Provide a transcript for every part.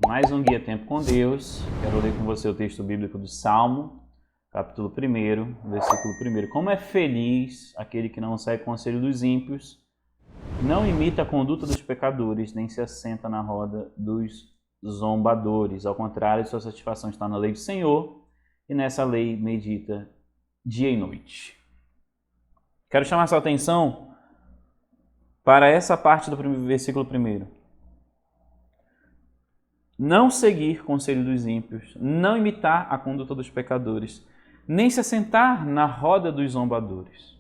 Mais um Guia Tempo com Deus. Quero ler com você o texto bíblico do Salmo, capítulo 1, versículo 1. Como é feliz aquele que não segue o conselho dos ímpios, não imita a conduta dos pecadores, nem se assenta na roda dos zombadores. Ao contrário, sua satisfação está na lei do Senhor, e nessa lei medita dia e noite. Quero chamar sua atenção para essa parte do versículo 1. Não seguir conselho dos ímpios, não imitar a conduta dos pecadores, nem se assentar na roda dos zombadores.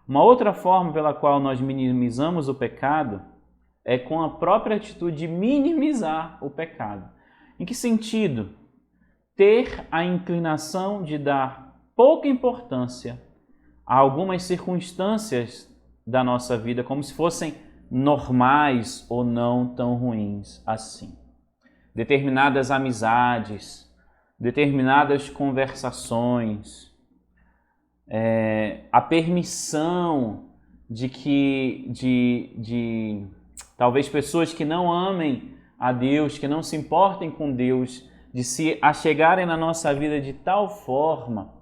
Uma outra forma pela qual nós minimizamos o pecado é com a própria atitude de minimizar o pecado. Em que sentido? Ter a inclinação de dar pouca importância a algumas circunstâncias da nossa vida, como se fossem normais ou não tão ruins assim. Determinadas amizades, determinadas conversações, a permissão de talvez pessoas que não amem a Deus, que não se importem com Deus, de se achegarem na nossa vida de tal forma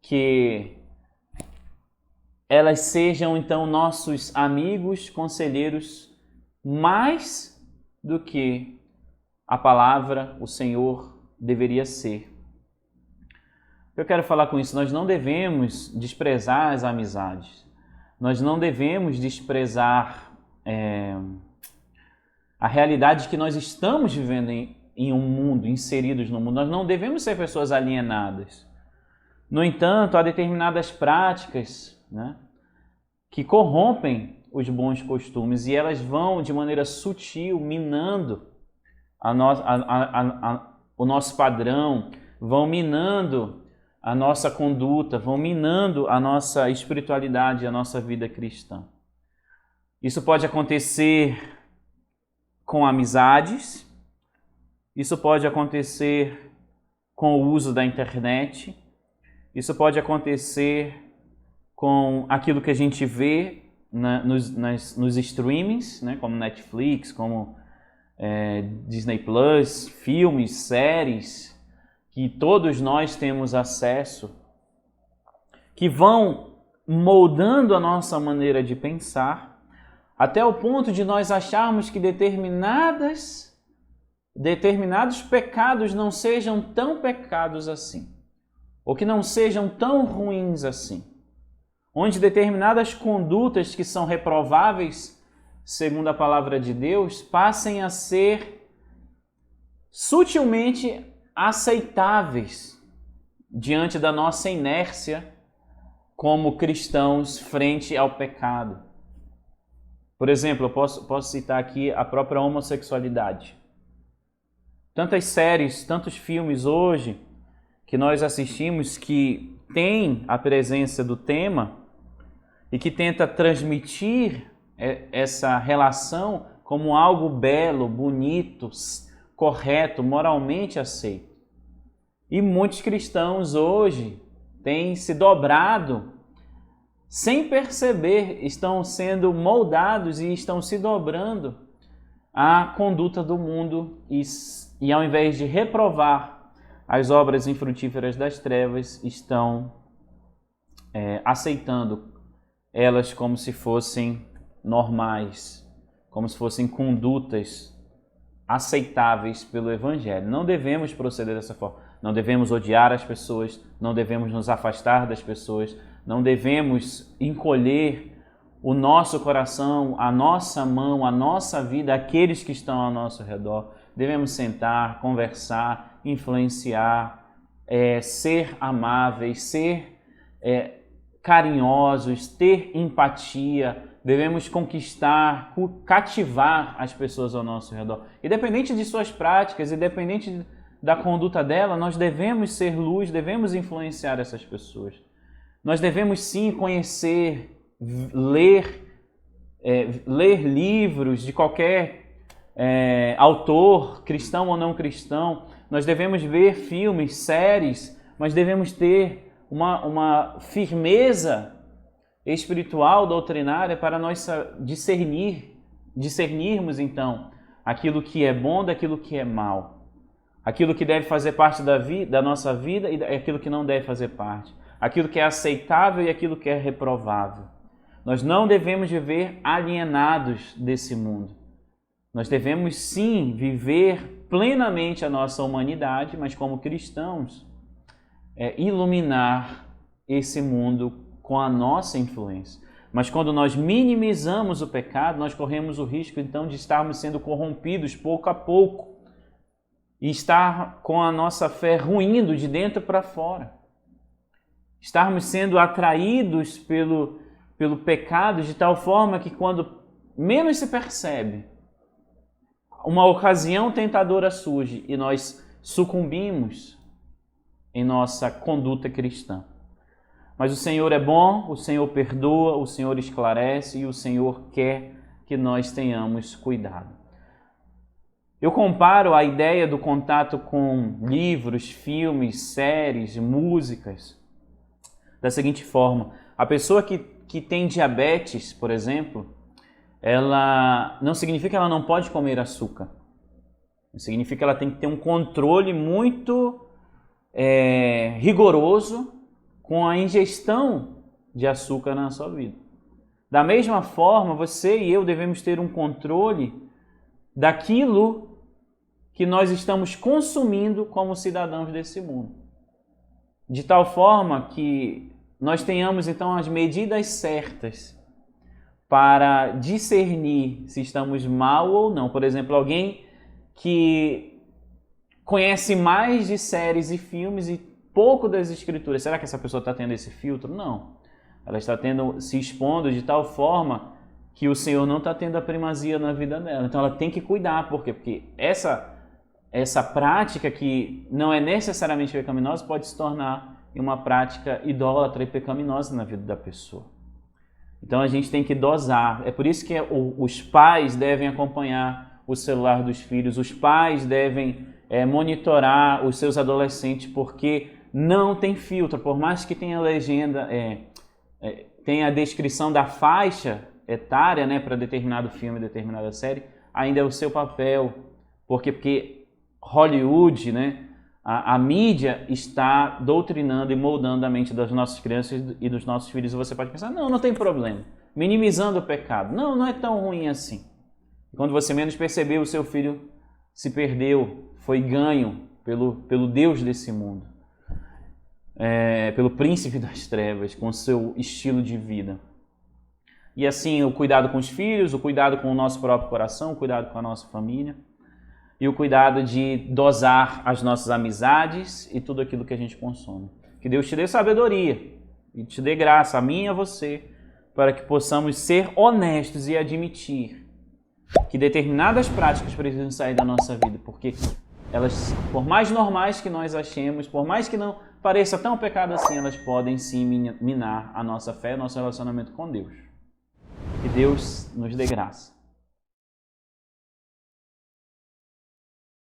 que elas sejam então nossos amigos, conselheiros, mais do que a palavra, o Senhor, deveria ser. Eu quero falar com isso, nós não devemos desprezar as amizades, nós não devemos desprezar a realidade que nós estamos vivendo em um mundo, inseridos no mundo. Nós não devemos ser pessoas alienadas. No entanto, há determinadas práticas, né, que corrompem os bons costumes e elas vão de maneira sutil minando o nosso padrão, vão minando a nossa conduta, vão minando a nossa espiritualidade, a nossa vida cristã. Isso pode acontecer com amizades, isso pode acontecer com o uso da internet, isso pode acontecer com aquilo que a gente vê nos streamings, né, como Netflix, como Disney Plus, filmes, séries, que todos nós temos acesso, que vão moldando a nossa maneira de pensar, até o ponto de nós acharmos que determinados pecados não sejam tão pecados assim, ou que não sejam tão ruins assim, onde determinadas condutas que são reprováveis segundo a palavra de Deus, passem a ser sutilmente aceitáveis diante da nossa inércia como cristãos frente ao pecado. Por exemplo, eu posso citar aqui a própria homossexualidade. Tantas séries, tantos filmes hoje que nós assistimos que tem a presença do tema e que tenta transmitir essa relação como algo belo, bonito, correto, moralmente aceito. E muitos cristãos hoje têm se dobrado, sem perceber, estão sendo moldados e estão se dobrando à conduta do mundo e ao invés de reprovar as obras infrutíferas das trevas, estão aceitando elas como se fossem normais, como se fossem condutas aceitáveis pelo Evangelho. Não devemos proceder dessa forma. Não devemos odiar as pessoas, não devemos nos afastar das pessoas, não devemos encolher o nosso coração, a nossa mão, a nossa vida, aqueles que estão ao nosso redor. Devemos sentar, conversar, influenciar, ser amáveis, ser carinhosos, ter empatia. Devemos conquistar, cativar as pessoas ao nosso redor. Independente de suas práticas, independente da conduta dela, nós devemos ser luz, devemos influenciar essas pessoas. Nós devemos sim conhecer, ler livros de qualquer autor, cristão ou não cristão. Nós devemos ver filmes, séries, mas devemos ter uma firmeza espiritual, doutrinária, para nós discernirmos então aquilo que é bom daquilo que é mal. aquilo que deve fazer parte da nossa vida e aquilo que não deve fazer parte, aquilo que é aceitável e aquilo que é reprovável. Nós não devemos viver alienados desse mundo. Nós devemos sim viver plenamente a nossa humanidade, mas como cristãos, iluminar esse mundo com a nossa influência. Mas quando nós minimizamos o pecado, nós corremos o risco então de estarmos sendo corrompidos pouco a pouco e estar com a nossa fé ruindo de dentro para fora. Estarmos sendo atraídos pelo pecado de tal forma que quando menos se percebe, uma ocasião tentadora surge e nós sucumbimos em nossa conduta cristã. Mas o Senhor é bom, o Senhor perdoa, o Senhor esclarece e o Senhor quer que nós tenhamos cuidado. Eu comparo a ideia do contato com livros, filmes, séries, músicas da seguinte forma. A pessoa que tem diabetes, por exemplo, ela não significa que ela não pode comer açúcar. Significa que ela tem que ter um controle muito rigoroso com a ingestão de açúcar na sua vida. Da mesma forma, você e eu devemos ter um controle daquilo que nós estamos consumindo como cidadãos desse mundo. De tal forma que nós tenhamos então as medidas certas para discernir se estamos mal ou não. Por exemplo, alguém que conhece mais de séries e filmes e pouco das escrituras. Será que essa pessoa está tendo esse filtro? Não. Ela está se expondo de tal forma que o Senhor não está tendo a primazia na vida dela. Então ela tem que cuidar. Por quê? Porque essa prática que não é necessariamente pecaminosa pode se tornar uma prática idólatra e pecaminosa na vida da pessoa. Então a gente tem que dosar. É por isso que os pais devem acompanhar o celular dos filhos. Os pais devem monitorar os seus adolescentes, porque não tem filtro, por mais que tenha legenda, tenha a descrição da faixa etária, né, para determinado filme, determinada série, ainda é o seu papel. Porque Hollywood, né, a mídia está doutrinando e moldando a mente das nossas crianças e dos nossos filhos. E você pode pensar, não tem problema, minimizando o pecado. Não é tão ruim assim. Quando você menos percebeu, o seu filho se perdeu, foi ganho pelo Deus desse mundo. Pelo príncipe das trevas, com o seu estilo de vida. E assim, o cuidado com os filhos, o cuidado com o nosso próprio coração, o cuidado com a nossa família e o cuidado de dosar as nossas amizades e tudo aquilo que a gente consome. Que Deus te dê sabedoria e te dê graça, a mim e a você, para que possamos ser honestos e admitir que determinadas práticas precisam sair da nossa vida, porque elas, por mais normais que nós achemos, por mais que não pareça tão pecado assim, elas podem sim minar a nossa fé, nosso relacionamento com Deus. Que Deus nos dê graça.